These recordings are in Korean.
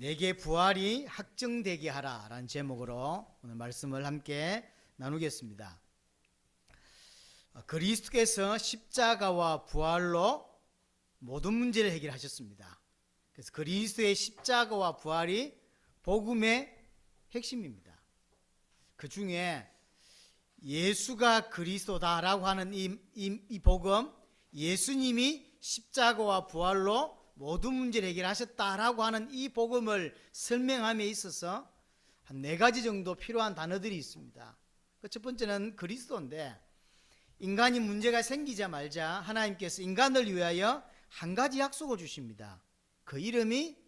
내게 부활이 확정되게 하라 라는 제목으로 오늘 말씀을 함께 나누겠습니다. 그리스도께서 십자가와 부활로 모든 문제를 해결하셨습니다. 그래서 그리스도의 십자가와 부활이 복음의 핵심입니다. 그 중에 예수가 그리스도다라고 하는 이 복음, 예수님이 십자가와 부활로 모든 문제를 해결하셨다라고 하는 이 복음을 설명함에 있어서 한 4가지 정도 필요한 단어들이 있습니다. 첫 번째는 그리스도인데, 인간이 문제가 생기자마자 하나님께서 인간을 위하여 한 가지 약속을 주십니다. 그 이름이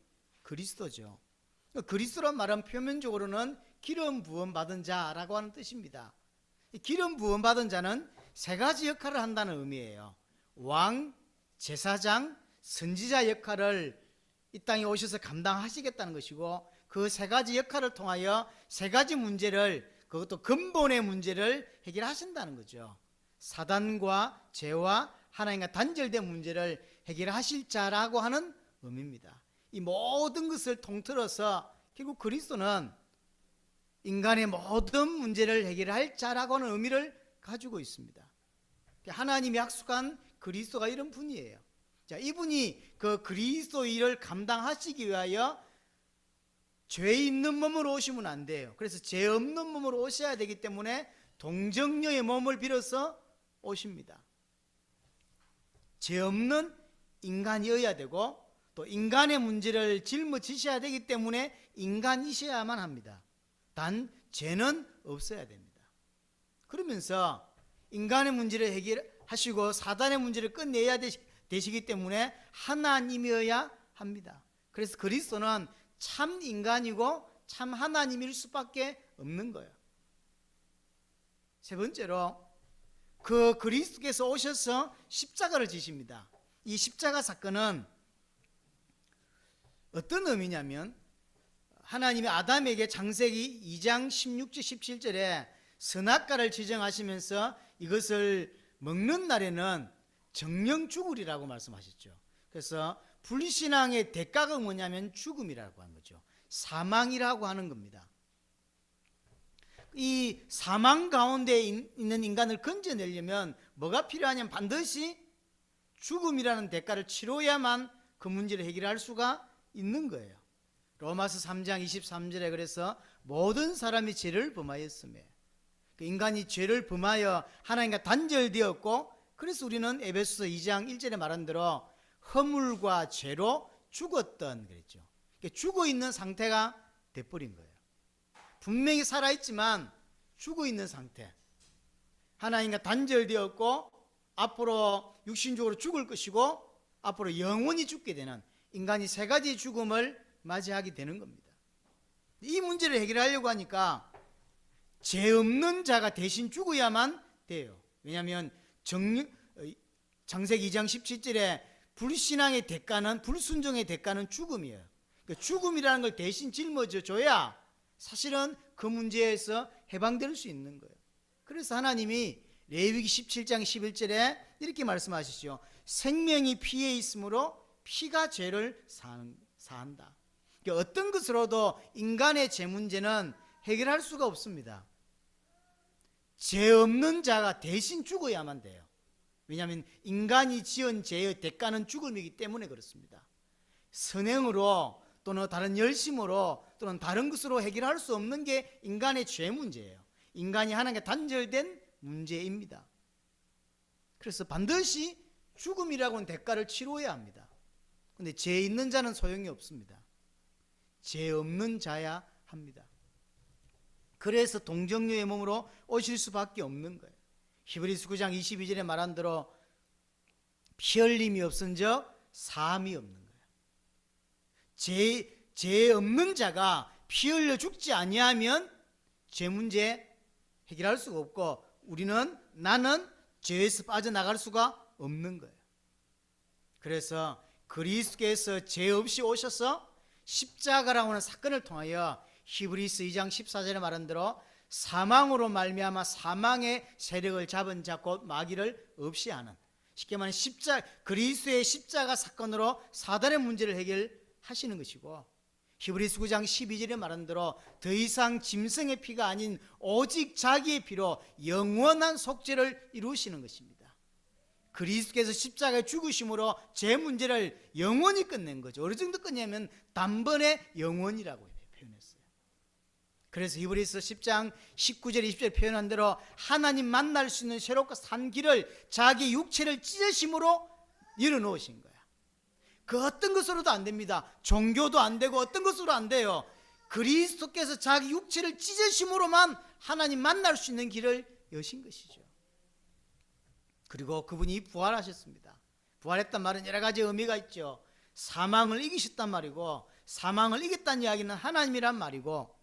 그리스도죠. 그리스도란 말은 표면적으로는 기름 부음 받은 자라고 하는 뜻입니다. 기름 부음 받은 자는 3가지 역할을 한다는 의미예요. 왕, 제사장, 선지자 역할을 이 땅에 오셔서 감당하시겠다는 것이고, 그 3가지 역할을 통하여 3가지 문제를, 그것도 근본의 문제를 해결하신다는 거죠. 사단과 죄와 하나님과 단절된 문제를 해결하실 자라고 하는 의미입니다. 이 모든 것을 통틀어서 결국 그리스도는 인간의 모든 문제를 해결할 자라고 하는 의미를 가지고 있습니다. 하나님이 약속한 그리스도가 이런 분이에요. 자, 이분이 그 그리스도 일을 감당하시기 위하여 죄 있는 몸으로 오시면 안 돼요. 그래서 죄 없는 몸으로 오셔야 되기 때문에 동정녀의 몸을 빌어서 오십니다. 죄 없는 인간이어야 되고, 또 인간의 문제를 짊어지셔야 되기 때문에 인간이셔야만 합니다. 단 죄는 없어야 됩니다. 그러면서 인간의 문제를 해결하시고 사단의 문제를 끝내야 되시기 때문에 하나님이어야 합니다. 그래서 그리스도는 참 인간이고 참 하나님일 수밖에 없는 거예요. 세 번째로, 그 그리스도께서 오셔서 십자가를 지십니다. 이 십자가 사건은 어떤 의미냐면, 하나님이 아담에게 창세기 2장 16절 17절에 선악과를 지정하시면서 이것을 먹는 날에는 정령 죽으리라고 말씀하셨죠. 그래서 불신앙의 대가가 뭐냐면 죽음이라고 하는 거죠. 사망이라고 하는 겁니다. 이 사망 가운데 있는 인간을 건져내려면 뭐가 필요하냐면 반드시 죽음이라는 대가를 치러야만 그 문제를 해결할 수가 있는 거예요. 로마서 3장 23절에 그래서 모든 사람이 죄를 범하였으며, 인간이 죄를 범하여 하나님과 단절되었고, 그래서 우리는 에베소서 2장 1절에 말한 대로 허물과 죄로 죽었던 그랬죠. 죽어있는 상태가 돼버린 거예요. 분명히 살아있지만 죽어있는 상태, 하나님과 단절되었고 앞으로 육신적으로 죽을 것이고 앞으로 영원히 죽게 되는 인간이 3가지 죽음을 맞이하게 되는 겁니다. 이 문제를 해결하려고 하니까 죄 없는 자가 대신 죽어야만 돼요. 왜냐하면 창세기 2장 17절에 불신앙의 대가는, 불순종의 대가는 죽음이에요. 그러니까 죽음이라는 걸 대신 짊어져 줘야 사실은 그 문제에서 해방될 수 있는 거예요. 그래서 하나님이 레위기 17장 11절에 이렇게 말씀하시죠. 생명이 피에 있으므로 피가 죄를 사한다. 그러니까 어떤 것으로도 인간의 죄 문제는 해결할 수가 없습니다. 죄 없는 자가 대신 죽어야만 돼요. 왜냐하면 인간이 지은 죄의 대가는 죽음이기 때문에 그렇습니다. 선행으로 또는 다른 열심으로 또는 다른 것으로 해결할 수 없는 게 인간의 죄 문제예요. 인간이 하나님과 단절된 문제입니다. 그래서 반드시 죽음이라고 하는 대가를 치러야 합니다. 그런데 죄 있는 자는 소용이 없습니다. 죄 없는 자야 합니다. 그래서 동정녀의 몸으로 오실 수밖에 없는 거예요. 히브리서 9장 22절에 말한 대로 피 흘림이 없은즉 사함이 없는 거예요. 죄 없는 자가 피 흘려 죽지 아니하면 죄 문제 해결할 수가 없고, 나는 죄에서 빠져나갈 수가 없는 거예요. 그래서 그리스도께서 죄 없이 오셔서 십자가라고 하는 사건을 통하여 히브리서 2장 14절에 말한 대로 사망으로 말미암아 사망의 세력을 잡은 자 곧 마귀를 없이 하는, 쉽게 말하면 그리스도의 십자가 사건으로 사단의 문제를 해결하시는 것이고, 히브리서 9장 12절에 말한 대로 더 이상 짐승의 피가 아닌 오직 자기의 피로 영원한 속죄를 이루시는 것입니다. 그리스도께서 십자가에 죽으심으로 제 문제를 영원히 끝낸 거죠. 어느 정도 끝내면 단번에 영원이라고 표현했어요. 그래서 히브리서 10장 19절 20절 표현한 대로 하나님 만날 수 있는 새롭고 산 길을 자기 육체를 찢으심으로 열어놓으신 거야. 그 어떤 것으로도 안 됩니다. 종교도 안 되고 어떤 것으로 안 돼요. 그리스도께서 자기 육체를 찢으심으로만 하나님 만날 수 있는 길을 여신 것이죠. 그리고 그분이 부활하셨습니다. 부활했단 말은 여러 가지 의미가 있죠. 사망을 이기셨단 말이고, 사망을 이겼다는 이야기는 하나님이란 말이고,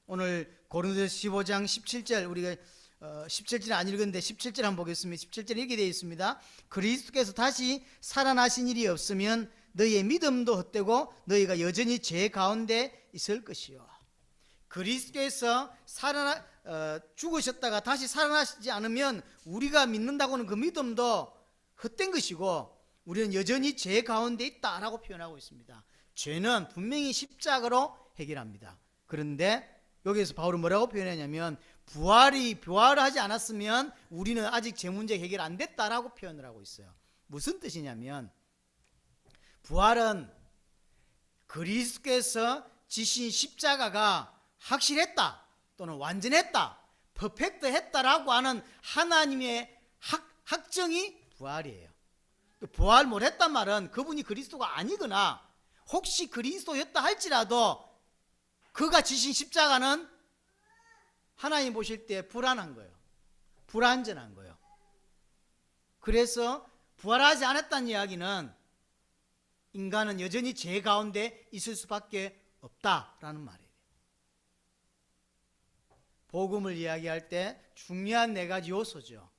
오늘 고린도서 15장 17절, 우리가 17절 안 읽었는데 17절 한번 보겠습니다. 17절 이렇게 되어 있습니다. 그리스도께서 다시 살아나신 일이 없으면 너희의 믿음도 헛되고 너희가 여전히 죄 가운데 있을 것이요. 그리스도께서 죽으셨다가 다시 살아나시지 않으면 우리가 믿는다고는 그 믿음도 헛된 것이고 우리는 여전히 죄 가운데 있다라고 표현하고 있습니다. 죄는 분명히 십자가로 해결합니다. 그런데 여기에서 바울은 뭐라고 표현하냐면 부활을 하지 않았으면 우리는 아직 죄 문제 해결 안 됐다라고 표현을 하고 있어요. 무슨 뜻이냐면 부활은 그리스도께서 지신 십자가가 확실했다 또는 완전했다, 퍼펙트했다라고 하는 하나님의 확정이 부활이에요. 부활 못했단 말은 그분이 그리스도가 아니거나 혹시 그리스도였다 할지라도 그가 지신 십자가는 하나님 보실 때 불안한 거예요. 불완전한 거예요. 그래서 부활하지 않았다는 이야기는 인간은 여전히 죄 가운데 있을 수밖에 없다라는 말이에요. 복음을 이야기할 때 중요한 네 가지 요소죠.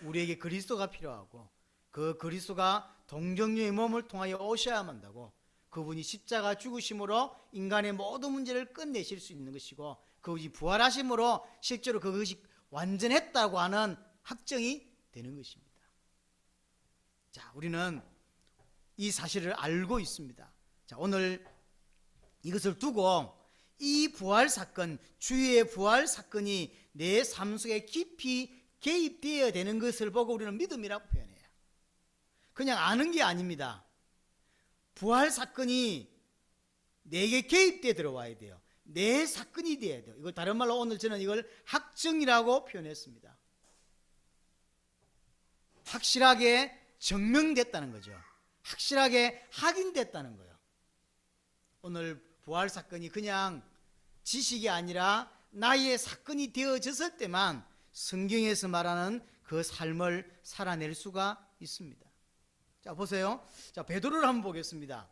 우리에게 그리스도가 필요하고 그 그리스도가 동정녀의 몸을 통하여 오셔야만 한다고, 그분이 십자가 죽으심으로 인간의 모든 문제를 끝내실 수 있는 것이고 그분이 부활하심으로 실제로 그것이 완전했다고 하는 확정이 되는 것입니다. 자, 우리는 이 사실을 알고 있습니다. 자, 오늘 이것을 두고 이 부활 사건, 주의 부활 사건이 내 삶 속에 깊이 개입되어야 되는 것을 보고 우리는 믿음이라고 표현해요. 그냥 아는 게 아닙니다. 부활 사건이 내게 개입되어 들어와야 돼요. 내 사건이 되어야 돼요. 이걸 다른 말로 오늘 저는 이걸 확정이라고 표현했습니다. 확실하게 증명됐다는 거죠. 확실하게 확인됐다는 거예요. 오늘 부활 사건이 그냥 지식이 아니라 나의 사건이 되어졌을 때만 성경에서 말하는 그 삶을 살아낼 수가 있습니다. 자, 보세요. 자, 베드로를 한번 보겠습니다.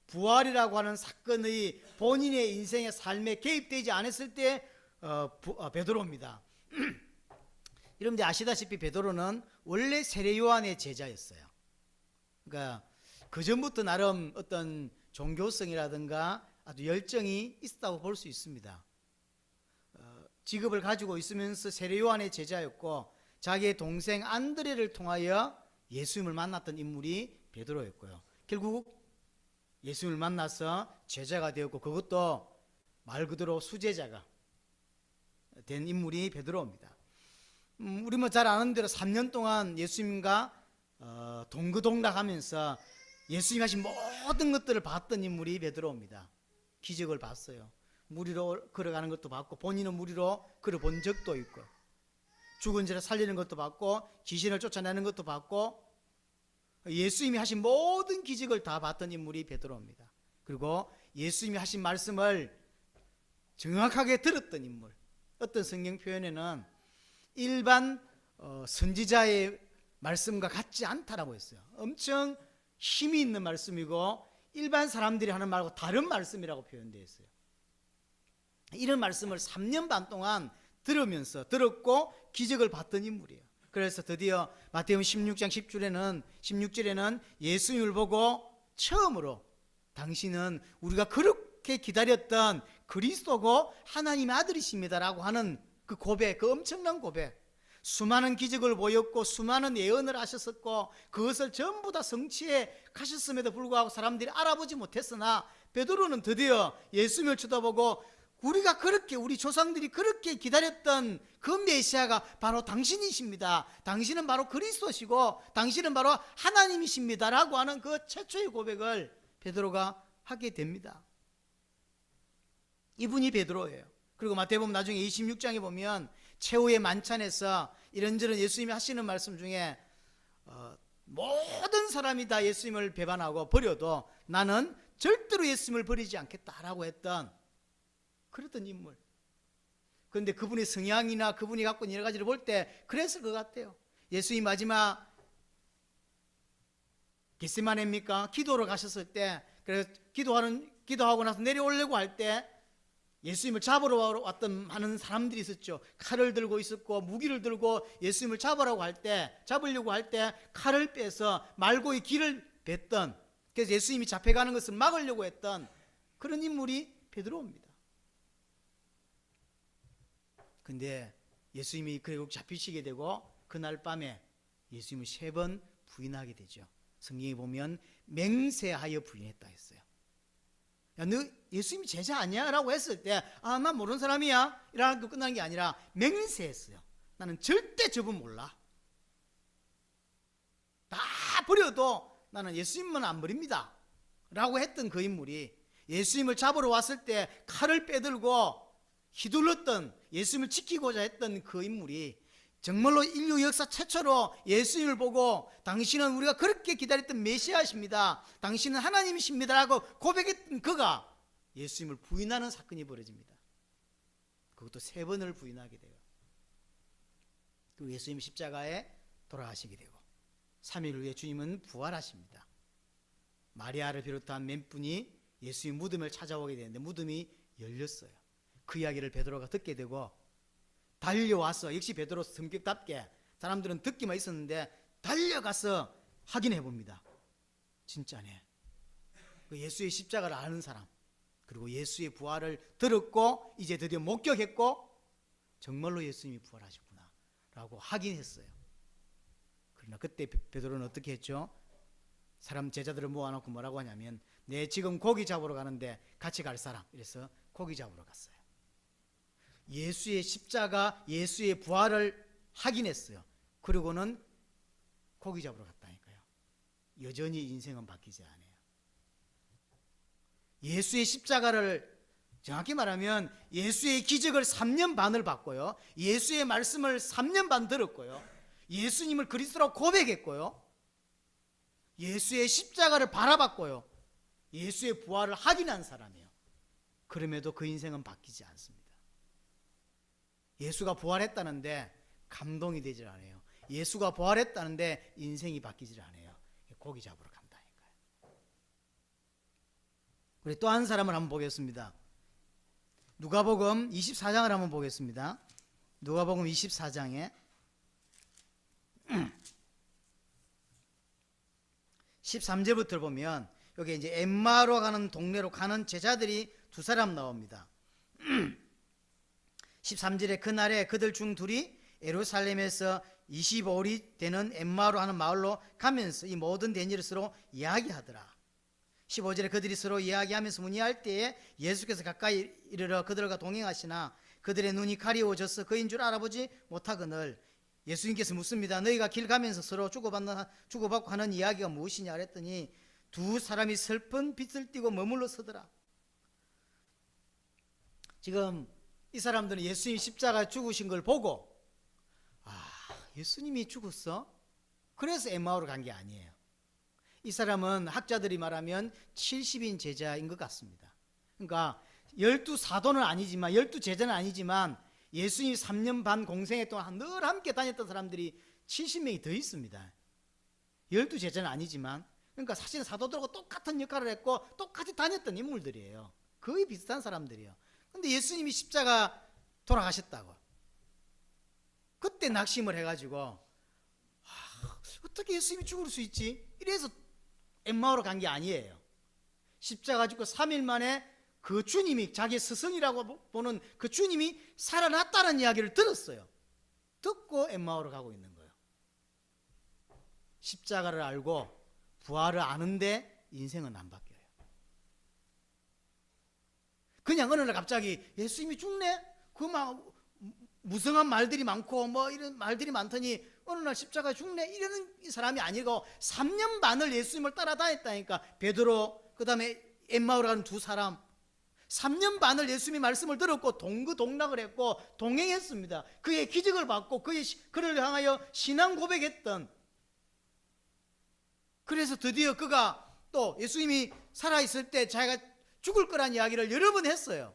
부활이라고 하는 사건의 본인의 인생의 삶에 개입되지 않았을 때 베드로입니다. 여러분들 아시다시피 베드로는 원래 세례 요한의 제자였어요. 그러니까 그 전부터 나름 어떤 종교성이라든가 아주 열정이 있었다고 볼 수 있습니다. 직업을 가지고 있으면서 세례 요한의 제자였고 자기의 동생 안드레를 통하여 예수님을 만났던 인물이 베드로였고요. 결국 예수님을 만나서 제자가 되었고 그것도 말 그대로 수제자가 된 인물이 베드로입니다. 우리 뭐 잘 아는 대로 3년 동안 예수님과 동거동락하면서 예수님이 하신 모든 것들을 봤던 인물이 베드로입니다. 기적을 봤어요. 물 위로 걸어가는 것도 봤고 본인은 물 위로 걸어본 적도 있고 죽은 자를 살리는 것도 봤고 귀신을 쫓아내는 것도 봤고 예수님이 하신 모든 기적을 다 봤던 인물이 베드로입니다. 그리고 예수님이 하신 말씀을 정확하게 들었던 인물. 어떤 성경 표현에는 일반 선지자의 말씀과 같지 않다라고 했어요. 엄청 힘이 있는 말씀이고 일반 사람들이 하는 말과 다른 말씀이라고 표현되어 있어요. 이런 말씀을 3년 반 동안 들었고 기적을 봤던 인물이에요. 그래서 드디어 마태복음 16장 16절에는 예수님을 보고 처음으로 당신은 우리가 그렇게 기다렸던 그리스도고 하나님의 아들이십니다라고 하는 그 고백, 그 엄청난 고백. 수많은 기적을 보였고 수많은 예언을 하셨었고 그것을 전부 다 성취해 가셨음에도 불구하고 사람들이 알아보지 못했으나 베드로는 드디어 예수님을 쳐다보고 우리가 그렇게, 우리 조상들이 그렇게 기다렸던 그 메시아가 바로 당신이십니다. 당신은 바로 그리스도시고 당신은 바로 하나님이십니다 라고 하는 그 최초의 고백을 베드로가 하게 됩니다. 이분이 베드로예요. 그리고 마태복음 나중에 26장에 보면 최후의 만찬에서 이런저런 예수님이 하시는 말씀 중에 모든 사람이 다 예수님을 배반하고 버려도 나는 절대로 예수님을 버리지 않겠다라고 했던 그랬던 인물. 그런데 그분의 성향이나 그분이 갖고 있는 여러 가지를 볼 때 그랬을 것 같아요. 예수님 마지막 겟세마네입니까? 기도로 가셨을 때, 그래서 기도하고 나서 내려오려고 할 때 예수님을 잡으러 왔던 많은 사람들이 있었죠. 칼을 들고 있었고 무기를 들고 예수님을 잡으려고 할 때 칼을 빼서 말고의 길을 뱉던, 그래서 예수님이 잡혀가는 것을 막으려고 했던 그런 인물이 베드로입니다. 근데 예수님이 결국 잡히시게 되고 그날 밤에 예수님을 3번 부인하게 되죠. 성경에 보면 맹세하여 부인했다 했어요. 야, 너 예수님이 제자 아니야? 라고 했을 때 아, 난 모르는 사람이야 이라고 끝나는 게 아니라 맹세했어요. 나는 절대 저분 몰라. 다 버려도 나는 예수님만 안 버립니다 라고 했던 그 인물이 예수님을 잡으러 왔을 때 칼을 빼들고 휘둘렀던, 예수님을 지키고자 했던 그 인물이 정말로 인류 역사 최초로 예수님을 보고 당신은 우리가 그렇게 기다렸던 메시아십니다, 당신은 하나님이십니다 라고 고백했던 그가 예수님을 부인하는 사건이 벌어집니다. 그것도 3번을 부인하게 돼요. 그리고 예수님 십자가에 돌아가시게 되고 3일 후에 주님은 부활하십니다. 마리아를 비롯한 몇 분이 예수님 무덤을 찾아오게 되는데 무덤이 열렸어요. 그 이야기를 베드로가 듣게 되고 달려와서, 역시 베드로 성격답게 사람들은 듣기만 있었는데 달려가서 확인해 봅니다. 진짜네. 그 예수의 십자가를 아는 사람, 그리고 예수의 부활을 들었고 이제 드디어 목격했고 정말로 예수님이 부활하셨구나 라고 확인했어요. 그러나 그때 베드로는 어떻게 했죠? 사람 제자들을 모아놓고 뭐라고 하냐면 내 지금 고기 잡으러 가는데 같이 갈 사람, 이래서 고기 잡으러 갔어요. 예수의 십자가, 예수의 부활을 확인했어요. 그리고는 고기 잡으러 갔다니까요. 여전히 인생은 바뀌지 않아요. 예수의 십자가를, 정확히 말하면 예수의 기적을 3년 반을 봤고요, 예수의 말씀을 3년 반 들었고요, 예수님을 그리스도라고 고백했고요, 예수의 십자가를 바라봤고요, 예수의 부활을 확인한 사람이에요. 그럼에도 그 인생은 바뀌지 않습니다. 예수가 부활했다는데 감동이 되질 않아요. 예수가 부활했다는데 인생이 바뀌질 않아요. 고기 잡으러 간다니까요. 우리 또 한 사람을 한번 보겠습니다. 누가복음 24장을 한번 보겠습니다. 누가복음 24장에 13절부터 보면 여기 이제 엠마오로 가는 동네로 가는 제자들이 2사람 나옵니다. 13절에 그날에 그들 중 둘이 예루살렘에서 25里 되는 엠마오로 하는 마을로 가면서 이 모든 된 일을 서로 이야기하더라. 15절에 그들이 서로 이야기하면서 문의할 때에 예수께서 가까이 이르러 그들과 동행하시나 그들의 눈이 가리워져서 그인 줄 알아보지 못하거늘 예수님께서 묻습니다. 너희가 길 가면서 서로 주고받고 하는 이야기가 무엇이냐 그랬더니 2사람이 슬픈 빛을 띠고 머물러 서더라. 지금 이 사람들은 예수님 십자가 죽으신 걸 보고 예수님이 죽었어? 그래서 엠마오로 간 게 아니에요. 이 사람은 학자들이 말하면 70인 제자인 것 같습니다. 그러니까 12사도는 아니지만 12제자는 아니지만 예수님 3년 반 공생애 동안 늘 함께 다녔던 사람들이 70명이 더 있습니다. 12제자는 아니지만, 그러니까 사실은 사도들하고 똑같은 역할을 했고 똑같이 다녔던 인물들이에요. 거의 비슷한 사람들이에요. 근데 예수님이 십자가 돌아가셨다고 그때 낙심을 해가지고 어떻게 예수님이 죽을 수 있지? 이래서 엠마오로 간 게 아니에요. 십자가 죽고 3일 만에 그 주님이, 자기 스승이라고 보는 그 주님이 살아났다는 이야기를 들었어요. 듣고 엠마오로 가고 있는 거예요. 십자가를 알고 부활을 아는데 인생은 안 바뀌어요. 그냥 어느 날 갑자기 예수님이 죽네? 그 막 무성한 말들이 많고 뭐 이런 말들이 많더니 어느 날 십자가에 죽네? 이러는 사람이 아니고 3년 반을 예수님을 따라다녔다니까. 베드로, 그 다음에 엠마오로 가는 두 사람, 3년 반을 예수님의 말씀을 들었고 동거동락을 했고 동행했습니다. 그의 기적을 받고 그를 향하여 신앙 고백했던, 그래서 드디어 그가 또 예수님이 살아있을 때 자기가 죽을 거란 이야기를 여러 번 했어요.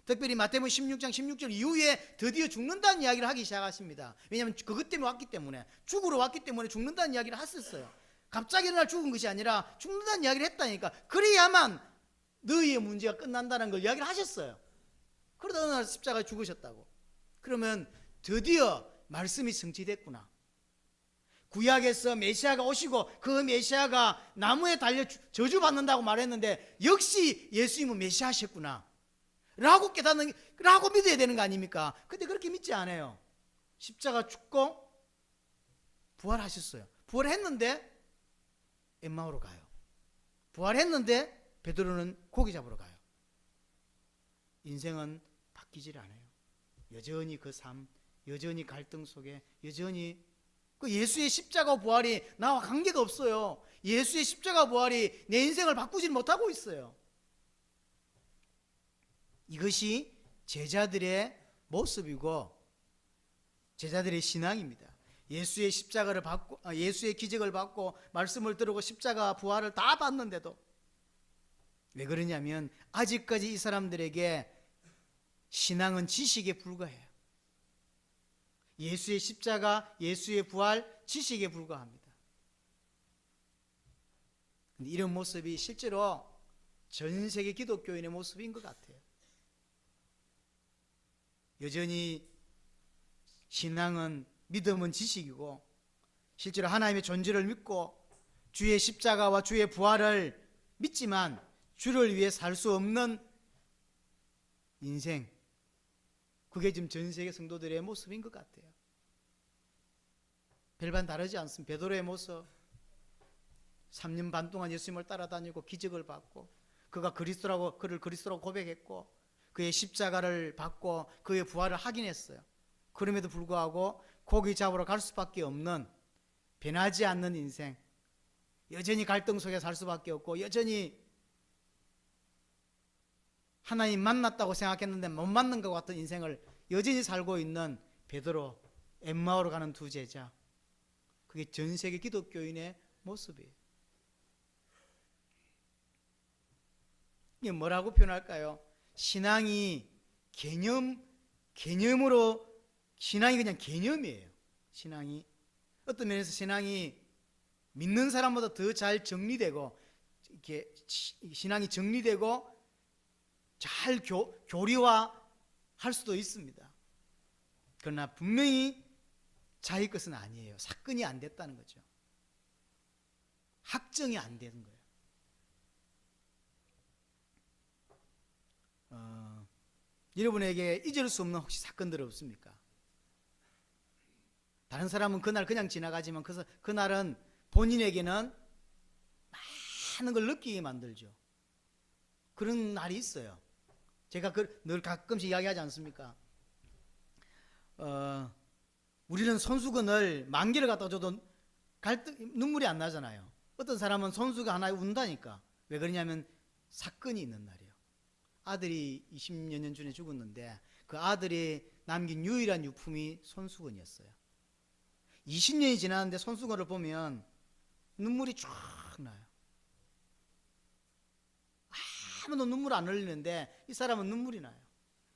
특별히 마태복음 16장 16절 이후에 드디어 죽는다는 이야기를 하기 시작하십니다. 왜냐하면 그것 때문에 왔기 때문에, 죽으러 왔기 때문에 죽는다는 이야기를 했었어요. 갑자기 어느 날 죽은 것이 아니라 죽는다는 이야기를 했다니까. 그래야만 너희의 문제가 끝난다는 걸 이야기를 하셨어요. 그러다 어느 날 십자가에 죽으셨다고. 그러면 드디어 말씀이 성취됐구나. 구약에서 메시아가 오시고 그 메시아가 나무에 달려 저주받는다고 말했는데 역시 예수님은 메시아셨구나 라고 깨닫는, 라고 믿어야 되는 거 아닙니까? 근데 그렇게 믿지 않아요. 십자가 죽고 부활하셨어요. 부활했는데 엠마오로 가요. 부활했는데 베드로는 고기 잡으러 가요. 인생은 바뀌질 않아요. 여전히 그 삶, 여전히 갈등 속에, 여전히 그 예수의 십자가 부활이 나와 관계가 없어요. 예수의 십자가 부활이 내 인생을 바꾸지 못하고 있어요. 이것이 제자들의 모습이고 제자들의 신앙입니다. 예수의 십자가를 받고, 예수의 기적을 받고 말씀을 들고 십자가 부활을 다 받는데도 왜 그러냐면 아직까지 이 사람들에게 신앙은 지식에 불과해요. 예수의 십자가, 예수의 부활, 지식에 불과합니다. 이런 모습이 실제로 전 세계 기독교인의 모습인 것 같아요. 여전히 신앙은, 믿음은 지식이고 실제로 하나님의 존재를 믿고 주의 십자가와 주의 부활을 믿지만 주를 위해 살 수 없는 인생, 그게 지금 전 세계 성도들의 모습인 것 같아요. 별반 다르지 않습니다. 베드로의 모습, 3년 반 동안 예수님을 따라다니고 기적을 받고 그가 그리스도라고, 그를 그리스도라고 고백했고 그의 십자가를 받고 그의 부활을 확인했어요. 그럼에도 불구하고 고기 잡으러 갈 수밖에 없는, 변하지 않는 인생, 여전히 갈등 속에 살 수밖에 없고 여전히 하나님 만났다고 생각했는데 못 만난 것 같은 인생을 여전히 살고 있는 베드로, 엠마오로 가는 두 제자, 그게 전 세계 기독교인의 모습이에요. 이게 뭐라고 표현할까요? 신앙이 개념으로, 신앙이 그냥 개념이에요. 신앙이 어떤 면에서 신앙이 믿는 사람보다 더 잘 정리되고, 이렇게 신앙이 정리되고 잘 교리화할 수도 있습니다. 그러나 분명히 자기 것은 아니에요. 사건이 안 됐다는 거죠. 확정이 안 되는 거예요. 여러분에게 잊을 수 없는 혹시 사건들 없습니까? 다른 사람은 그날 그냥 지나가지만 그날은 본인에게는 많은 걸 느끼게 만들죠. 그런 날이 있어요. 제가 늘 가끔씩 이야기하지 않습니까? 우리는 손수건을 10,000개를 갖다 줘도 눈물이 안 나잖아요. 어떤 사람은 손수건 하나에 운다니까. 왜 그러냐면 사건이 있는 날이에요. 아들이 20여 년 전에 죽었는데 그 아들이 남긴 유일한 유품이 손수건이었어요. 20년이 지났는데 손수건을 보면 눈물이 쫙 나요. 아무도 눈물 안 흘리는데 이 사람은 눈물이 나요.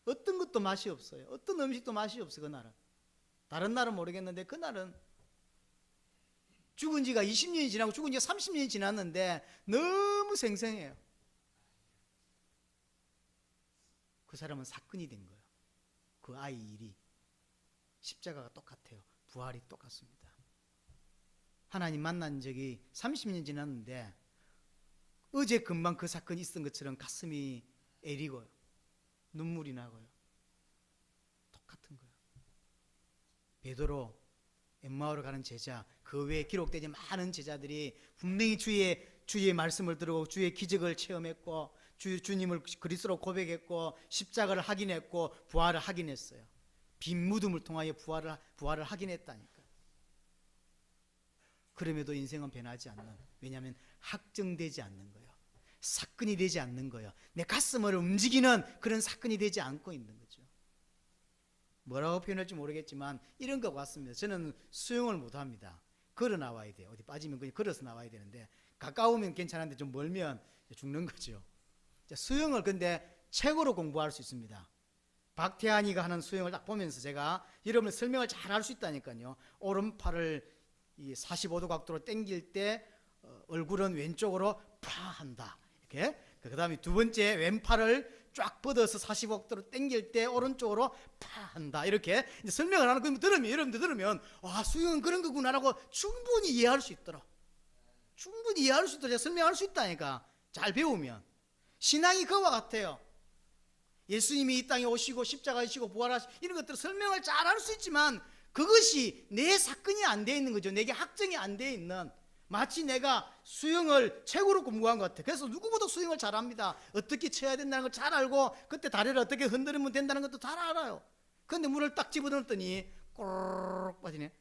어떤 것도 맛이 없어요. 어떤 음식도 맛이 없어요. 그날은. 다른 날은 모르겠는데 그날은 죽은 지가 20년이 지나고 죽은 지가 30년이 지났는데 너무 생생해요. 그 사람은 사건이 된 거예요. 그 아이 일이. 십자가가 똑같아요. 부활이 똑같습니다. 하나님 만난 적이 30년 지났는데 어제 금방 그 사건이 있었던 것처럼 가슴이 애리고요. 눈물이 나고요. 똑같은 거예요. 베드로, 엠마오로 가는 제자, 그 외에 기록되지 많은 제자들이 분명히 주의 말씀을 들고 주의 기적을 체험했고 주님을 그리스도로 고백했고 십자가를 확인했고 부활을 확인했어요. 빈 무덤을 통하여 부활을 확인했다니까. 그럼에도 인생은 변하지 않는, 왜냐하면 확정되지 않는 거예요. 사건이 되지 않는 거예요. 내 가슴을 움직이는 그런 사건이 되지 않고 있는 거죠. 뭐라고 표현할지 모르겠지만 이런 것 같습니다. 저는 수영을 못합니다. 걸어 나와야 돼요. 어디 빠지면 그냥 걸어서 나와야 되는데 가까우면 괜찮은데 좀 멀면 죽는 거죠. 수영을 근데 책으로 공부할 수 있습니다. 박태환이가 하는 수영을 딱 보면서 제가 여러분을 설명을 잘 할 수 있다니까요. 오른팔을 이 45도 각도로 당길 때 얼굴은 왼쪽으로 파 한다. 이렇게. 그 다음에 두 번째 왼팔을 쫙 뻗어서 45도로 당길 때 오른쪽으로 파 한다. 이렇게 이제 설명을 하는 거 들으면 여러분들 들으면 와 수영은 그런 거구나라고 충분히 이해할 수 있더라. 충분히 이해할 수 있더라. 설명할 수 있다니까. 잘 배우면. 신앙이 그와 같아요. 예수님이 이 땅에 오시고 십자가에 지시고 부활하시고 이런 것들을 설명을 잘 할 수 있지만 그것이 내 사건이 안 돼 있는 거죠. 내게 확정이 안 돼 있는, 마치 내가 수영을 책으로 공부한 것 같아. 그래서 누구보다 수영을 잘합니다. 어떻게 쳐야 된다는 걸 잘 알고 그때 다리를 어떻게 흔들면 된다는 것도 잘 알아요. 그런데 물을 딱 집어넣었더니 꼬르륵 빠지네.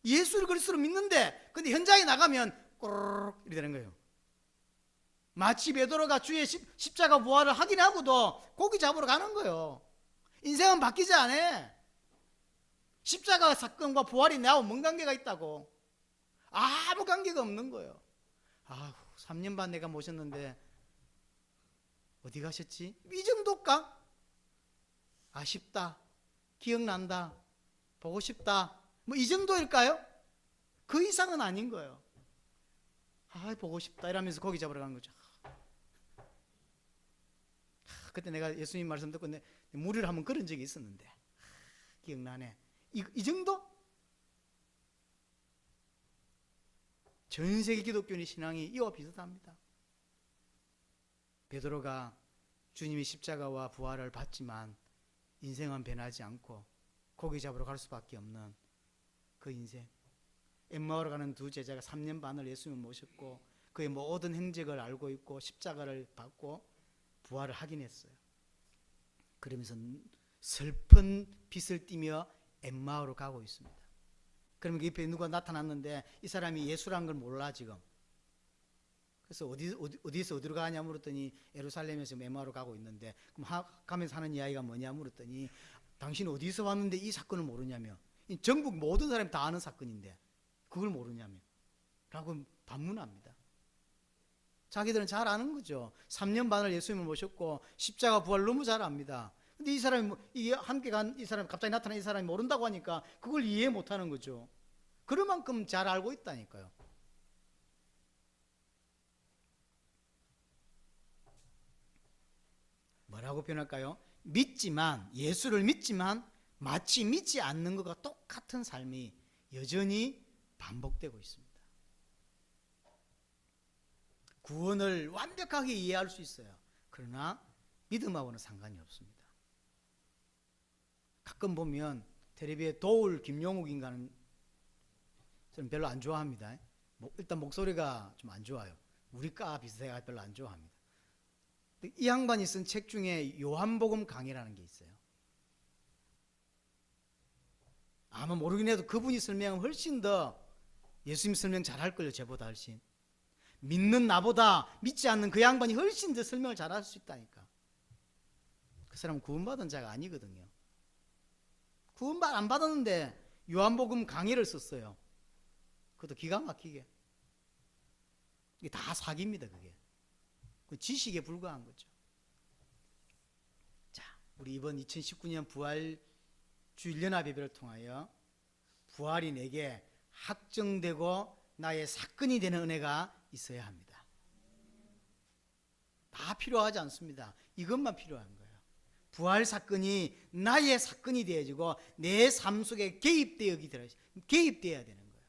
예수를 그리스도로 믿는데 근데 현장에 나가면 꼬르륵 이렇게 되는 거예요. 마치 베드로가 주의 십자가 부활을 확인하고도 고기 잡으러 가는 거예요. 인생은 바뀌지 않아. 십자가 사건과 부활이 나하고 뭔 관계가 있다고? 아무 관계가 없는 거예요. 아휴, 3년 반 내가 모셨는데 어디 가셨지? 이 정도일까? 아쉽다, 기억난다, 보고 싶다, 뭐 이 정도일까요? 그 이상은 아닌 거예요. 아, 보고 싶다 이러면서 고기 잡으러 가는 거죠. 그때 내가 예수님 말씀 듣고 무리를 한번 걸은 적이 있었는데 기억나네. 이 정도? 전 세계 기독교인의 신앙이 이와 비슷합니다. 베드로가 주님의 십자가와 부활을 받지만 인생은 변하지 않고 고기 잡으러 갈 수밖에 없는 그 인생. 엠마오로 가는 두 제자가 3년 반을 예수님을 모셨고 그의 모든 행적을 알고 있고 십자가를 받고 부활을 확인했어요. 그러면서 슬픈 빛을 띠며 엠마오로 가고 있습니다. 그러면 그 옆에 누가 나타났는데 이 사람이 예수라는 걸 몰라 지금. 그래서 어디서 어디로 가냐 물었더니 예루살렘에서 엠마오로 가고 있는데 그럼 가면서 하는 이야기가 뭐냐 물었더니 당신 어디서 왔는데 이 사건을 모르냐며. 전국 모든 사람이 다 아는 사건인데 그걸 모르냐며 라고 반문합니다. 자기들은 잘 아는 거죠. 3년 반을 예수님을 모셨고 십자가 부활 너무 잘 압니다. 근데 이 사람이 이게 함께 간 이 사람이 갑자기 나타난 이 사람이 모른다고 하니까 그걸 이해 못하는 거죠. 그럴 만큼 잘 알고 있다니까요. 뭐라고 표현할까요? 믿지만, 예수를 믿지만 마치 믿지 않는 것과 똑같은 삶이 여전히 반복되고 있습니다. 구원을 완벽하게 이해할 수 있어요. 그러나 믿음하고는 상관이 없습니다. 가끔 보면 텔레비에 도울 김용욱인가는 저는 별로 안 좋아합니다. 일단 목소리가 좀 안 좋아요. 우리과 비슷해가 별로 안 좋아합니다. 이 양반이 쓴 책 중에 요한복음 강해라는 게 있어요. 아마 모르긴 해도 그분이 설명하면 훨씬 더 예수님 설명 잘할 걸요. 저보다 훨씬. 믿는 나보다 믿지 않는 그 양반이 훨씬 더 설명을 잘할 수 있다니까. 그 사람은 구원받은 자가 아니거든요. 구원받 안 받았는데 요한복음 강의를 썼어요. 그것도 기가 막히게. 이게 다 사기입니다. 그게. 그 지식에 불과한 거죠. 자, 우리 이번 2019년 부활 주일연합 예배를 통하여 부활이 내게 확정되고 나의 사건이 되는 은혜가 있어야 합니다. 다 필요하지 않습니다. 이것만 필요한 거예요. 부활 사건이 나의 사건이 되어지고 내 삶 속에 개입되어야 되는 거예요.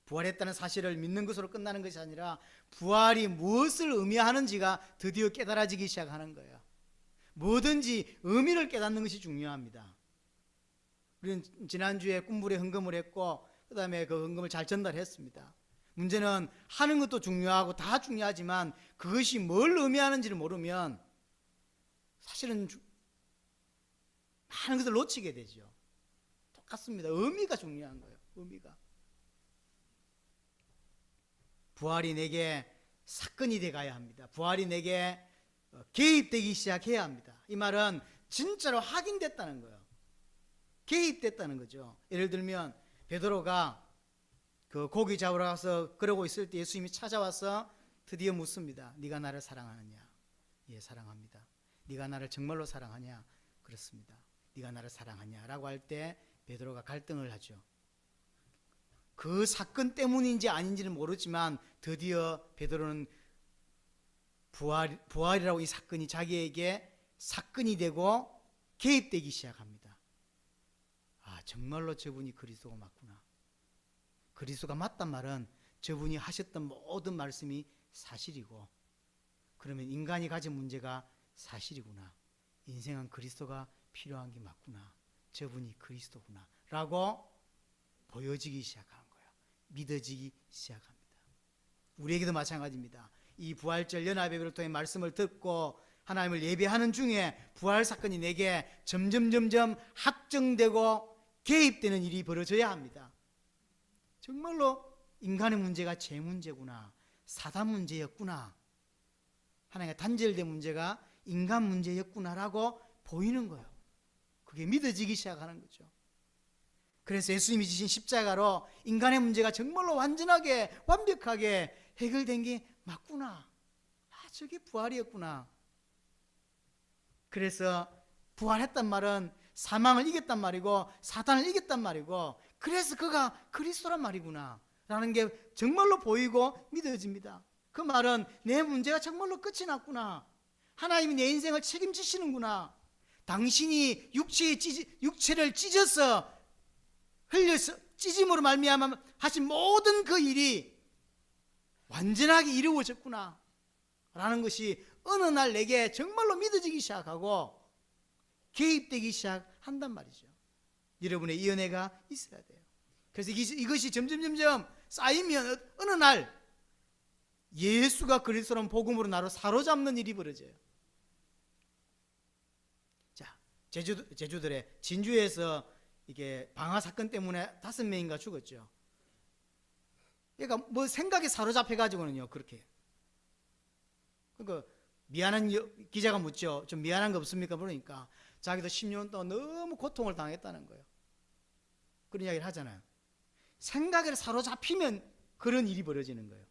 부활했다는 사실을 믿는 것으로 끝나는 것이 아니라 부활이 무엇을 의미하는지가 드디어 깨달아지기 시작하는 거예요. 뭐든지 의미를 깨닫는 것이 중요합니다. 우리는 지난주에 꿈물에 헌금을 했고 그 다음에 그 헌금을 잘 전달했습니다. 문제는 하는 것도 중요하고 다 중요하지만 그것이 뭘 의미하는지를 모르면 사실은 많은 것을 놓치게 되죠. 똑같습니다. 의미가 중요한 거예요. 의미가. 부활이 내게 사건이 돼가야 합니다. 부활이 내게 개입되기 시작해야 합니다. 이 말은 진짜로 확인됐다는 거예요. 개입됐다는 거죠. 예를 들면 베드로가 그 고기 잡으러 가서 그러고 있을 때 예수님이 찾아와서 드디어 묻습니다. 네가 나를 사랑하느냐? 예, 사랑합니다. 네가 나를 정말로 사랑하냐? 그렇습니다. 네가 나를 사랑하냐? 라고 할 때 베드로가 갈등을 하죠. 그 사건 때문인지 아닌지는 모르지만 드디어 베드로는 부활이라고 이 사건이 자기에게 사건이 되고 개입되기 시작합니다. 아, 정말로 저분이 그리스도가 맞구나. 그리스도가 맞단 말은 저분이 하셨던 모든 말씀이 사실이고, 그러면 인간이 가진 문제가 사실이구나. 인생은 그리스도가 필요한 게 맞구나. 저분이 그리스도구나 라고 보여지기 시작하는 거예요. 믿어지기 시작합니다. 우리에게도 마찬가지입니다. 이 부활절 연합예배를 통해 말씀을 듣고 하나님을 예배하는 중에 부활 사건이 내게 점점 확정되고 개입되는 일이 벌어져야 합니다. 정말로 인간의 문제가 제 문제구나, 사단 문제였구나, 하나님과 단절된 문제가 인간 문제였구나라고 보이는 거예요. 그게 믿어지기 시작하는 거죠. 그래서 예수님이 지신 십자가로 인간의 문제가 정말로 완전하게 완벽하게 해결된 게 맞구나. 아, 저게 부활이었구나. 그래서 부활했단 말은 사망을 이겼단 말이고 사탄을 이겼단 말이고, 그래서 그가 그리스도란 말이구나 라는 게 정말로 보이고 믿어집니다. 그 말은 내 문제가 정말로 끝이 났구나. 하나님이 내 인생을 책임지시는구나. 당신이 육체를 찢어서 흘려서 찢음으로 말미암아 하신 모든 그 일이 완전하게 이루어졌구나 라는 것이 어느 날 내게 정말로 믿어지기 시작하고 개입되기 시작한단 말이죠. 여러분의 이 은혜가 있어야 돼요. 그래서 이것이 점점 쌓이면 어느 날 예수가 그리스도라는 복음으로 나를 사로잡는 일이 벌어져요. 자, 제주들의 진주에서 이게 방화 사건 때문에 5명인가 죽었죠. 그러니까 뭐 생각에 사로잡혀 가지고는요 그렇게. 그러니까 미안한 기자가 묻죠. 좀 미안한 거 없습니까? 그러니까 자기도 10년 동안 너무 고통을 당했다는 거예요. 그런 이야기를 하잖아요. 생각에 사로잡히면 그런 일이 벌어지는 거예요.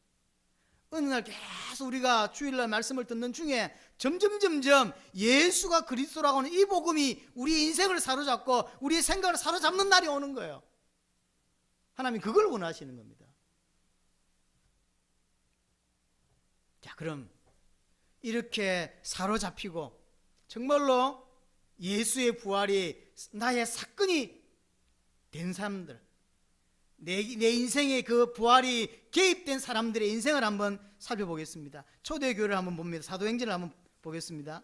어느 날 계속 우리가 주일날 말씀을 듣는 중에 점점 예수가 그리스도라고 하는 이 복음이 우리 인생을 사로잡고 우리의 생각을 사로잡는 날이 오는 거예요. 하나님 그걸 원하시는 겁니다. 자, 그럼 이렇게 사로잡히고 정말로 예수의 부활이 나의 사건이 된 사람들, 내 인생에 그 부활이 개입된 사람들의 인생을 한번 살펴보겠습니다. 초대교회를 한번 봅니다. 사도행전을 한번 보겠습니다.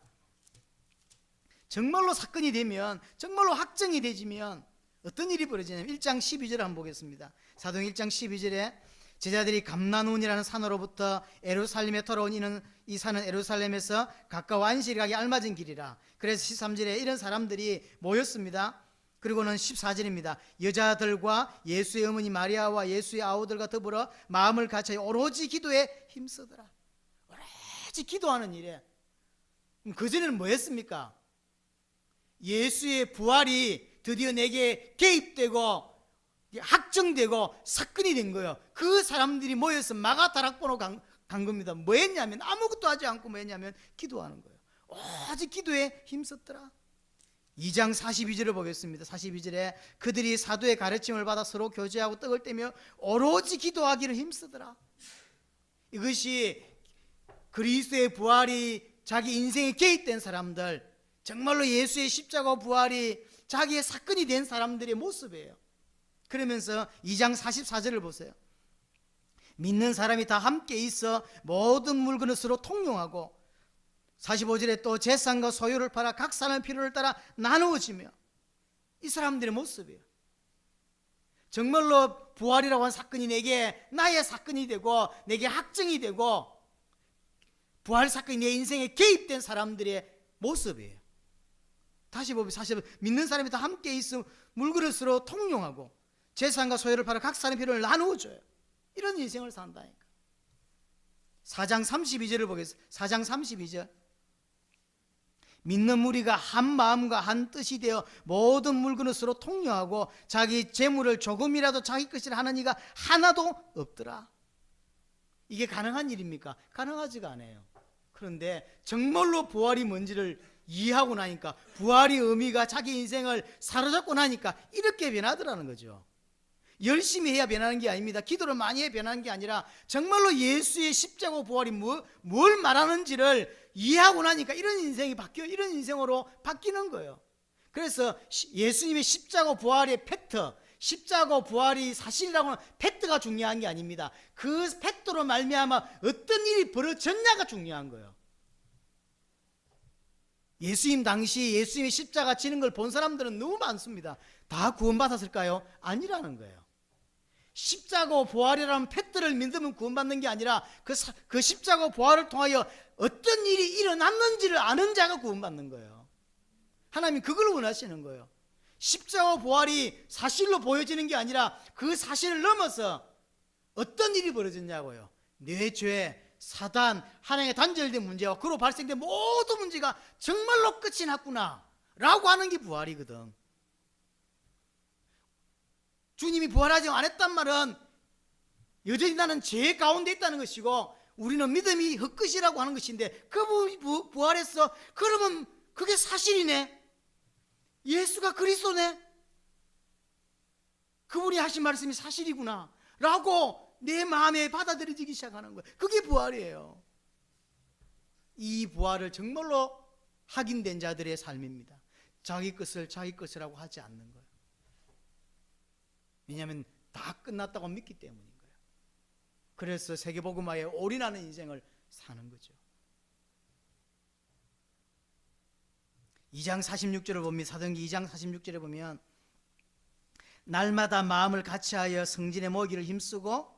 정말로 사건이 되면, 정말로 확정이 되지면 어떤 일이 벌어지냐면 1장 12절 한번 보겠습니다. 사도행 1장 12절에 제자들이 감나운이라는 산으로부터 예루살렘에 돌아온 이는 이 산은 예루살렘에서 가까워 안식일에 가기 알맞은 길이라. 그래서 13절에 이런 사람들이 모였습니다. 그리고는 14절입니다. 여자들과 예수의 어머니 마리아와 예수의 아우들과 더불어 마음을 같이 오로지 기도에 힘쓰더라. 오로지 기도하는 일에. 그전에는 뭐 했습니까? 예수의 부활이 드디어 내게 개입되고 확정되고 사건이 된 거예요. 그 사람들이 모여서 마가다락보로 간 겁니다. 뭐 했냐면 아무것도 하지 않고 뭐 했냐면 기도하는 거예요. 오직 기도에 힘썼더라. 2장 42절을 보겠습니다. 42절에 그들이 사도의 가르침을 받아 서로 교제하고 떡을 떼며 오로지 기도하기를 힘쓰더라. 이것이 그리스도의 부활이 자기 인생에 개입된 사람들, 정말로 예수의 십자가 부활이 자기의 사건이 된 사람들의 모습이에요. 그러면서 2장 44절을 보세요. 믿는 사람이 다 함께 있어 모든 물건을 서로 통용하고 45절에 또 재산과 소유를 팔아 각 사람의 필요를 따라 나누어지며, 이 사람들의 모습이에요. 정말로 부활이라고 하는 사건이 내게 나의 사건이 되고 내게 확증이 되고 부활 사건이 내 인생에 개입된 사람들의 모습이에요. 다시 보면 사실 믿는 사람이 다 함께 있으면 물그릇으로 통용하고 재산과 소유를 팔아 각 사람의 필요를 나누어줘요. 이런 인생을 산다니까. 4장 32절을 보겠습니다. 4장 32절. 믿는 무리가 한 마음과 한 뜻이 되어 모든 물그릇으로 통용하고 자기 재물을 조금이라도 자기 것이라 하는 이가 하나도 없더라. 이게 가능한 일입니까? 가능하지가 않아요. 그런데 정말로 부활이 뭔지를 이해하고 나니까, 부활의 의미가 자기 인생을 사로잡고 나니까 이렇게 변하더라는 거죠. 열심히 해야 변하는 게 아닙니다. 기도를 많이 해야 변하는 게 아니라 정말로 예수의 십자가 부활이 뭘 말하는지를 이해하고 나니까 이런 인생이 바뀌어, 이런 인생으로 바뀌는 거예요. 그래서 예수님의 십자가 부활의 팩트, 십자가 부활이 사실이라고 하는 팩트가 중요한 게 아닙니다. 그 팩트로 말미암아 어떤 일이 벌어졌냐가 중요한 거예요. 예수님 당시 예수님의 십자가 지는 걸 본 사람들은 너무 많습니다. 다 구원받았을까요? 아니라는 거예요. 십자가 부활이라는 팩트를 믿으면 구원받는 게 아니라 그 십자가 부활을 통하여 어떤 일이 일어났는지를 아는 자가 구원받는 거예요. 하나님이 그걸 원하시는 거예요. 십자가 부활이 사실로 보여지는 게 아니라 그 사실을 넘어서 어떤 일이 벌어졌냐고요. 내 죄, 사단, 하나님의 단절된 문제와 그로 발생된 모든 문제가 정말로 끝이 났구나 라고 하는 게 부활이거든. 주님이 부활하지 않았단 말은 여전히 나는 죄 가운데 있다는 것이고 우리는 믿음이 헛것이라고 하는 것인데, 그 부활했어. 그러면 그게 사실이네. 예수가 그리스도네. 그분이 하신 말씀이 사실이구나 라고 내 마음에 받아들여지기 시작하는 거예요. 그게 부활이에요. 이 부활을 정말로 확인된 자들의 삶입니다. 자기 것을 자기 것이라고 하지 않는 거예요. 왜냐하면 다 끝났다고 믿기 때문인 거예요. 그래서 세계복음화에 올인하는 인생을 사는 거죠. 2장 46절을 보면, 사도행전 2장 46절에 보면 날마다 마음을 같이하여 성진의 모기를 힘쓰고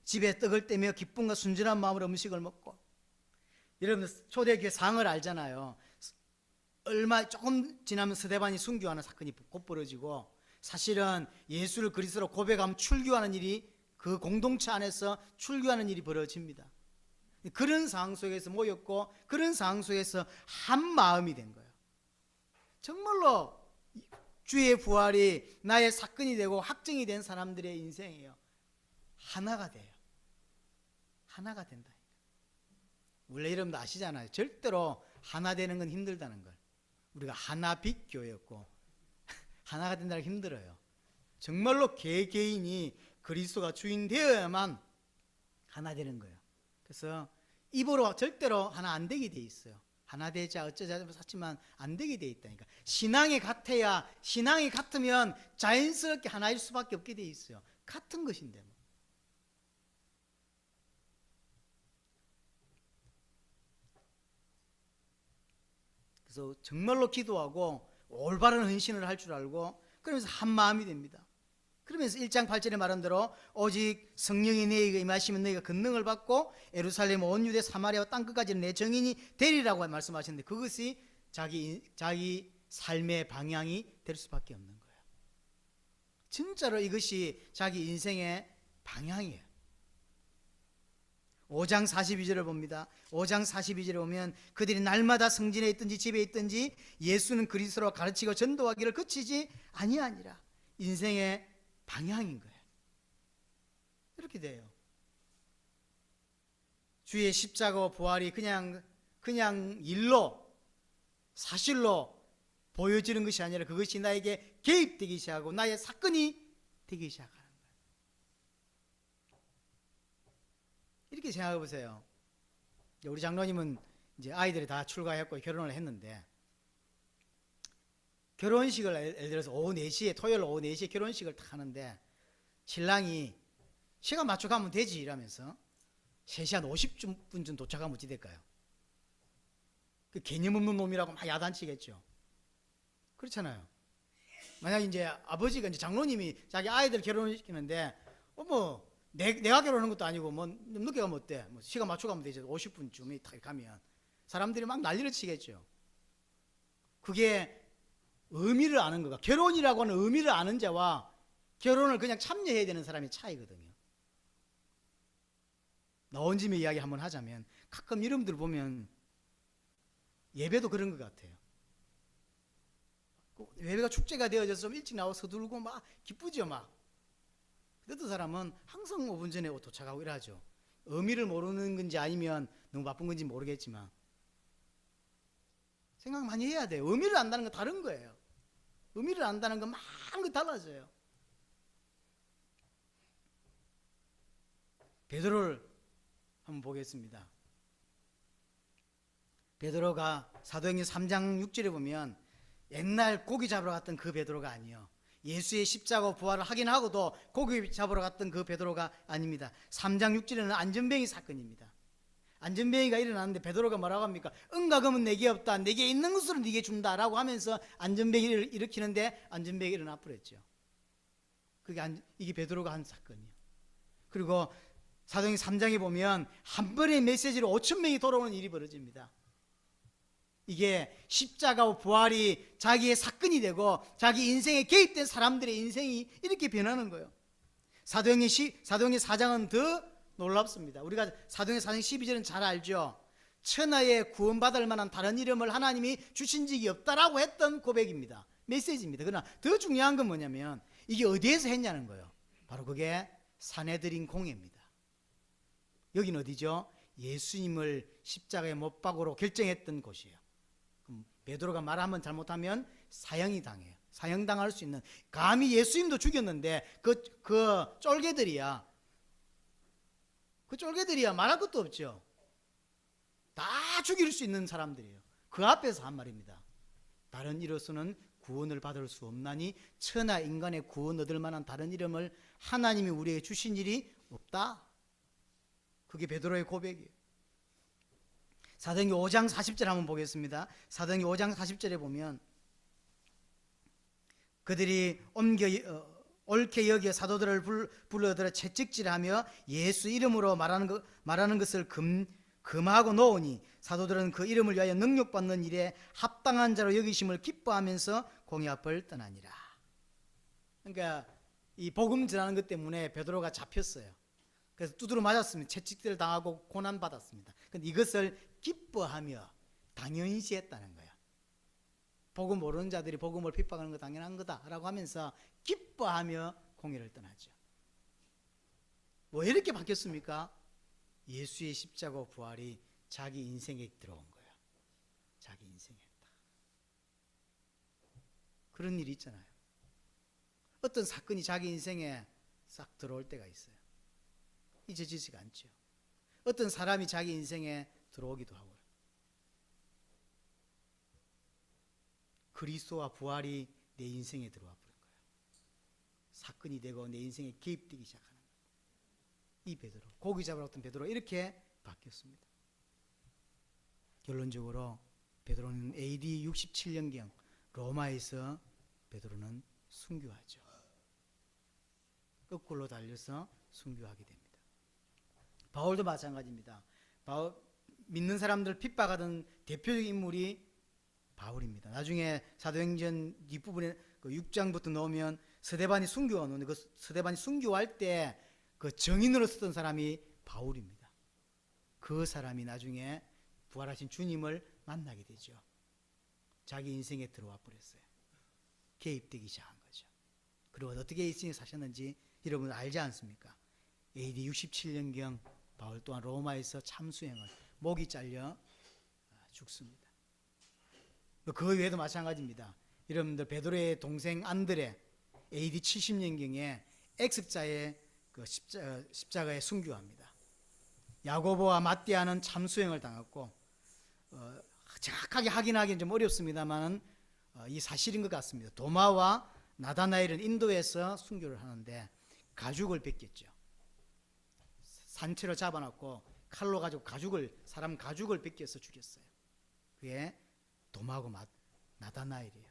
집에 떡을 떼며 기쁨과 순전한 마음으로 음식을 먹고. 여러분 초대교회 상을 알잖아요. 얼마 조금 지나면 스데반이 순교하는 사건이 곧 벌어지고, 사실은 예수를 그리스도로 고백하면 출교하는 일이, 그 공동체 안에서 출교하는 일이 벌어집니다. 그런 상황 속에서 모였고 그런 상황 속에서 한 마음이 된 거예요. 정말로 주의 부활이 나의 사건이 되고 확정이 된 사람들의 인생이에요. 하나가 돼요. 하나가 된다. 원래 여러분도 아시잖아요. 절대로 하나 되는 건 힘들다는 걸. 우리가 하나빛 교회였고 하나가 된다는 게 힘들어요. 정말로 개개인이 그리스도가 주인 되어야만 하나 되는 거예요. 그래서 입으로 절대로 하나 안 되게 돼 있어요. 하나 되자 어쩌자 하지만 안 되게 돼 있다니까. 신앙이 같아야, 신앙이 같으면 자연스럽게 하나일 수밖에 없게 돼 있어요. 같은 것인데 뭐. 그래서 정말로 기도하고 올바른 헌신을 할 줄 알고, 그러면서 한 마음이 됩니다. 그러면서 1장 8절에 말한 대로 오직 성령이 너희에게 임하시면 너희가 권능을 받고 예루살렘 온 유대 사마리아와 땅끝까지 내 증인이 되리라고 말씀하셨는데, 그것이 자기 삶의 방향이 될 수밖에 없는 거예요. 진짜로 이것이 자기 인생의 방향이에요. 5장 42절을 봅니다. 5장 42절에 보면 그들이 날마다 성전에 있든지 집에 있든지 예수는 그리스도로 가르치고 전도하기를 그치지 아니하니라. 인생의 방향인 거예요. 이렇게 돼요. 주의 십자가와 부활이 그냥 일로, 사실로 보여지는 것이 아니라 그것이 나에게 개입되기 시작하고 나의 사건이 되기 시작하는 거예요. 이렇게 생각해 보세요. 우리 장로님은 이제 아이들이 다 출가했고 결혼을 했는데, 결혼식을 예를 들어서 오후 4시에, 토요일 오후 4시에 결혼식을 딱 하는데 신랑이 시간 맞춰 가면 되지 이러면서 3시간 50분 좀 도착하면 어찌 될까요? 그 개념 없는 놈이라고 막 야단치겠죠. 그렇잖아요. 만약 이제 아버지가 이제 장로님이 자기 아이들 결혼시키는데 내가 결혼하는 것도 아니고 뭐 늦게 가면 어때? 뭐 시간 맞춰 가면 되지. 50분쯤에 딱 가면 사람들이 막 난리를 치겠죠. 그게 의미를 아는 거가, 결혼이라고 하는 의미를 아는 자와 결혼을 그냥 참여해야 되는 사람의 차이거든요. 나온 짐의 이야기 한번 하자면, 가끔 여러분들 보면 예배도 그런 것 같아요. 예배가 축제가 되어져서 좀 일찍 나와서 서둘고 막 기쁘죠. 막 어떤 사람은 항상 5분 전에 도착하고 이러죠. 의미를 모르는 건지 아니면 너무 바쁜 건지 모르겠지만 생각 많이 해야 돼요. 의미를 안다는 건 다른 거예요. 의미를 안다는 건 많은 거 달라져요. 베드로를 한번 보겠습니다. 베드로가 사도행전 3장 6절에 보면 옛날 고기 잡으러 갔던 그 베드로가 아니에요. 예수의 십자가 부활을 하긴 하고도 고기 잡으러 갔던 그 베드로가 아닙니다. 3장 6절에는 안전뱅이 사건입니다. 안전뱅이가 일어났는데 베드로가 뭐라고 합니까? 은과 금은 내게 없다. 내게 있는 것으로 네게 준다라고 하면서 안전뱅이를 일으키는데 안전뱅이가 일어나 버렸죠. 이게 베드로가 한 사건이에요. 그리고 사도행전 3장에 보면 한 번의 메시지로 5,000명이 돌아오는 일이 벌어집니다. 이게 십자가와 부활이 자기의 사건이 되고 자기 인생에 개입된 사람들의 인생이 이렇게 변하는 거예요. 사도행전 4장은 더 놀랍습니다. 우리가 사도행전 4장 12절은 잘 알죠. 천하에 구원받을 만한 다른 이름을 하나님이 주신 적이 없다라고 했던 고백입니다. 메시지입니다. 그러나 더 중요한 건 뭐냐면 이게 어디에서 했냐는 거예요. 바로 그게 산헤드린 공회입니다. 여긴 어디죠? 예수님을 십자가에 못 박으로 결정했던 곳이에요. 그럼 베드로가 말 한번 잘못하면 사형이 당해요. 사형당할 수 있는, 감히 예수님도 죽였는데 그 쫄개들이야 말할 것도 없죠. 다 죽일 수 있는 사람들이에요. 그 앞에서 한 말입니다. 다른 이로서는 구원을 받을 수 없나니 천하 인간의 구원 얻을 만한 다른 이름을 하나님이 우리에게 주신 일이 없다. 그게 베드로의 고백이에요. 사도행전 5장 40절 한번 보겠습니다. 사도행전 5장 40절에 보면 그들이 옳게 여기어 사도들을 불러들어 채찍질하며 예수 이름으로 말하는 것을 금하고 놓으니 사도들은 그 이름을 위하여 능력받는 일에 합당한 자로 여기심을 기뻐하면서 공회 앞을 떠나니라. 그러니까 이 복음 전하는 것 때문에 베드로가 잡혔어요. 그래서 두드러 맞았으면 채찍질 당하고 고난 받았습니다. 근데 이것을 기뻐하며 당연시 했다는 거예요. 복음 모르는 자들이 복음을 핍박하는 거 당연한 거다라고 하면서 기뻐하며 공회를 떠나죠. 왜 이렇게 바뀌었습니까? 예수의 십자가 부활이 자기 인생에 들어온 거예요. 자기 인생에 딱. 그런 일이 있잖아요. 어떤 사건이 자기 인생에 싹 들어올 때가 있어요. 잊어지지가 않죠. 어떤 사람이 자기 인생에 들어오기도 하고요. 그리스도와 부활이 내 인생에 들어와 버린 거예요. 사건이 되고 내 인생에 개입되기 시작하는 거예요. 이 베드로, 고기 잡으러 갔던 베드로 이렇게 바뀌었습니다. 결론적으로 베드로는 AD 67년경 로마에서 베드로는 순교하죠. 거꾸로 달려서 순교하게 됩니다. 바울도 마찬가지입니다. 믿는 사람들 핍박하던 대표적인 인물이 바울입니다. 나중에 사도행전 뒷부분에 그 6장부터 넣으면 스데반이 순교하는데 그 스데반이 순교할 때 그 정인으로 쓰던 사람이 바울입니다. 그 사람이 나중에 부활하신 주님을 만나게 되죠. 자기 인생에 들어와 버렸어요. 개입되기 시작한 거죠. 그리고 어떻게 인생을 사셨는지 여러분 알지 않습니까? AD 67년경 바울 또한 로마에서 참수행을 목이 잘려 죽습니다. 그 외에도 마찬가지입니다. 여러분들 베드로의 동생 안드레 AD 70년경에 X자의 그 십자가에 순교합니다. 야고보와 마띠아는 참수행을 당했고 정확하게 확인하기는 좀 어렵습니다만 이 사실인 것 같습니다. 도마와 나다나엘은 인도에서 순교를 하는데 가죽을 벗겼죠. 산채로 잡아놨고 칼로 가지고 사람 가죽을 벗겨서 죽였어요. 그게 도마고 나다나엘이에요.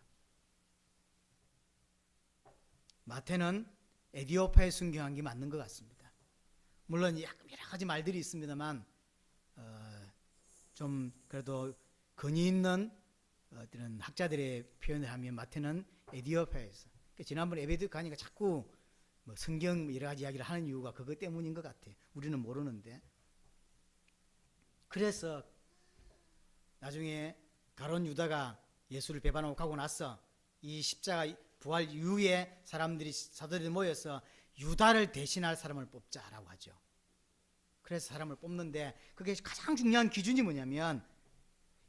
마태는 에디오파에 순교한 게 맞는 것 같습니다. 물론 여러 가지 말들이 있습니다만 좀 그래도 근위 있는 어떤 학자들의 표현을 하면 마태는 에디오파에서, 그러니까 지난번에 에베드 가니까 자꾸 뭐 성경 여러 가지 이야기를 하는 이유가 그것 때문인 것 같아요. 우리는 모르는데. 그래서 나중에 가룟 유다가 예수를 배반하고 가고 나서 이 십자가 부활 이후에 사도들이 모여서 유다를 대신할 사람을 뽑자라고 하죠. 그래서 사람을 뽑는데 그게 가장 중요한 기준이 뭐냐면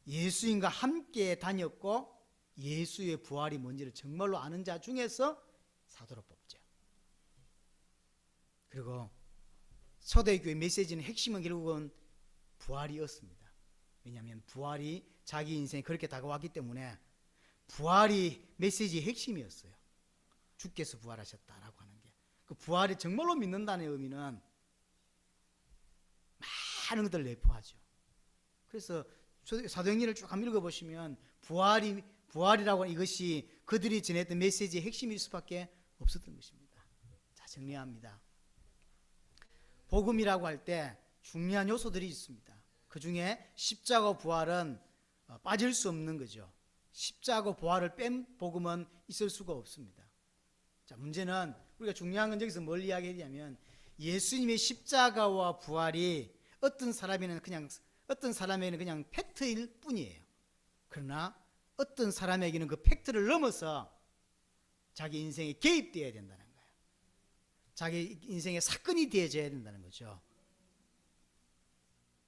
예수님과 함께 다녔고 예수의 부활이 뭔지를 정말로 아는 자 중에서 사도로 뽑죠. 그리고 초대교회 메시지는 핵심은 결국은 부활이었습니다. 왜냐하면 부활이 자기 인생에 그렇게 다가왔기 때문에 부활이 메시지의 핵심이었어요. 주께서 부활하셨다라고 하는 게. 그 부활이 정말로 믿는다는 의미는 많은 것들을 내포하죠. 그래서 사도행전을 쭉 한번 읽어보시면 부활이라고 하는 이것이 그들이 전했던 메시지의 핵심일 수밖에 없었던 것입니다. 자, 정리합니다. 복음이라고 할 때 중요한 요소들이 있습니다. 그 중에 십자가 부활은 빠질 수 없는 거죠. 십자가 부활을 뺀 복음은 있을 수가 없습니다. 자, 문제는 우리가 중요한 건 여기서 뭘 이야기하냐면 예수님의 십자가와 부활이 어떤 사람에게는 그냥 팩트일 뿐이에요. 그러나 어떤 사람에게는 그 팩트를 넘어서 자기 인생에 개입되어야 된다는 거예요. 자기 인생에 사건이 되어져야 된다는 거죠.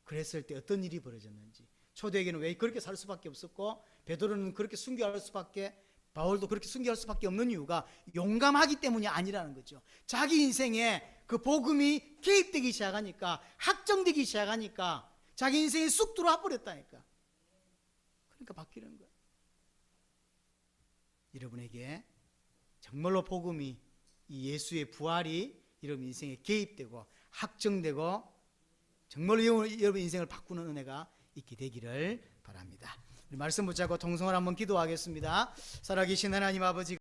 그랬을 때 어떤 일이 벌어졌는지, 초대에게는 왜 그렇게 살 수밖에 없었고 베드로는 그렇게 순교할 수밖에, 바울도 그렇게 순교할 수밖에 없는 이유가 용감하기 때문이 아니라는 거죠. 자기 인생에 그 복음이 개입되기 시작하니까, 확정되기 시작하니까 자기 인생에 쑥 들어와 버렸다니까. 그러니까 바뀌는 거예요. 여러분에게 정말로 복음이, 이 예수의 부활이 여러분 인생에 개입되고 확정되고 정말로 여러분 인생을 바꾸는 은혜가 있게 되기를 바랍니다. 우리 말씀 붙잡고 통성을 한번 기도하겠습니다. 살아계신 하나님 아버지,